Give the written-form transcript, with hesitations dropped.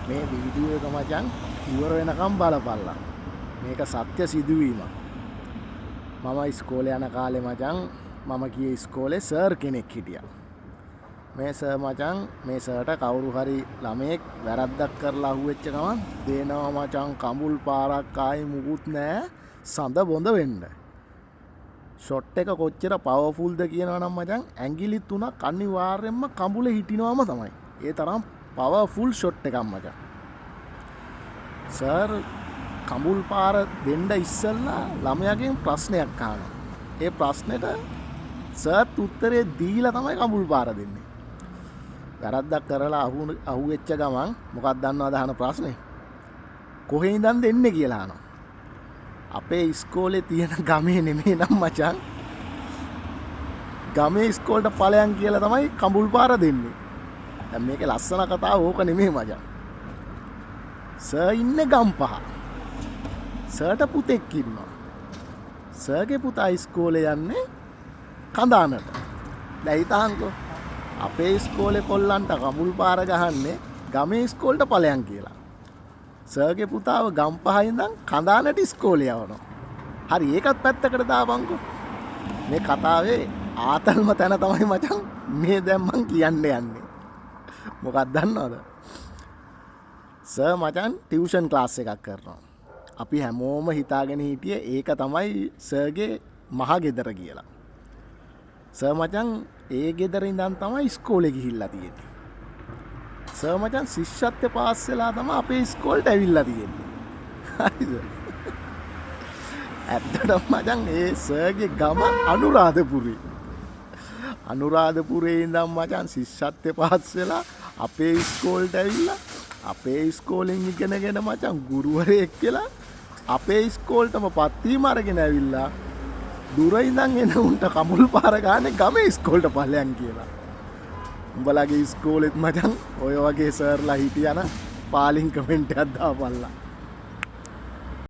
මේ වීඩියෝ එක මචං ඉවර වෙනකම් බලපල්ලා. මේක සත්‍ය සිදුවීමක්. මම ඉස්කෝලේ යන කාලේ මචං මම ගියේ ඉස්කෝලේ සර් කෙනෙක් හිටියා. මේ සර් මචං මේ සර්ට කවුරු හරි ළමයෙක් වැරද්දක් කරලා අහුවෙච්ච ගමන් දෙනවා මචං කඹුල් පාරක් ආයි මුකුත් නෑ සඳ බොඳ වෙන්න. ෂොට් එක කොච්චර පවර්ෆුල්ද කියනවා නම් මචං ඇඟිලි 3ක් අනිවාර්යෙන්ම කඹුලේ හිටිනවම තමයි. ඒ තරම් පවර්ෆුල් ෂොට් එකක් මචං. සර් කඹුල් පාර දෙන්න ඉස්සෙල්ලා ළමයාගෙන් ප්‍රශ්නයක් අහනවා. ඒ ප්‍රශ්නෙට සර් උත්තරේ දීලා තමයි කඹුල් පාර දෙන්නේ. වැරද්දක් කරලා අහුවෙච්ච ගමන් මොකක්ද දන්නවද අහන ප්‍රශ්නේ? කොහේ ඉඳන් දෙන්නේ කියලා අහනවා. අපේ ඉස්කෝලේ තියෙන ගමේ නෙමෙයි නම් මචං. ගමේ ඉස්කෝලට ඵලයන් කියලා තමයි කඹුල් පාර දෙන්නේ. දැන් මේකේ ලස්සන කතාව ඕක නෙමෙයි මචං. සර් ඉන්නේ ගම්පහ. සර්ට පුතෙක් ඉන්නවා. සර්ගේ පුතා ඉස්කෝලේ යන්නේ කඳානට. දැන් හිතහන්කෝ අපේ ඉස්කෝලේ කොල්ලන්ට කඹුල් පාර ගහන්නේ ගමේ ඉස්කෝලට ඵලයන් කියලා. සර්ගේ පුතාව ගම්පහ ඉඳන් කඳානට ඉස්කෝලේ යවනවා. හරි ඒකත් පැත්තකට දාපන්කෝ. මේ කතාවේ ආතල්ම තැන තමයි මචං මේ දැන් මං කියන්න යන්නේ. මොකක්ද දන්නවද? සර් මචං ටියුෂන් ක්ලාස් එකක් කරනවා. අපි හැමෝම හිතාගෙන හිටියේ ඒක තමයි සර්ගේ මහ ගෙදර කියලා. සර් මචං ඒ ගෙදර ඉඳන් තමයි ඉස්කෝලේ ගිහිල්ලා තියෙන්නේ. සර් මචං ශිෂ්‍යත්වය පාස් වෙලා තමයි අපේ ඉස්කෝලේට ඇවිල්ලා තියෙන්නේ. හරිද? ඇත්තටම මචං ඒ සර්ගේ ගම අනුරාධපුරේ. අනුරාධපුරේ ඉඳන් මචං ශිෂ්‍යත්වය පාස් වෙලා අපේ ඉස්කෝලේට ඇවිල්ලා අපේ ඉස්කෝලෙන් ඉගෙනගෙන මචං ගුරුවරයෙක් කියලා අපේ ඉස්කෝලටම පත්වීම අරගෙන ඇවිල්ලා දුර ඉඳන් එන උන්ට කඹුල් පාර ගානේ ගමේ ඉස්කෝලට ඵලයන් කියලා. උඹලගේ ඉස්කෝලෙත් මචං ඔය වගේ සර්ලා හිටියන පාලින් කමෙන්ට් එකක් දාපල්ලා.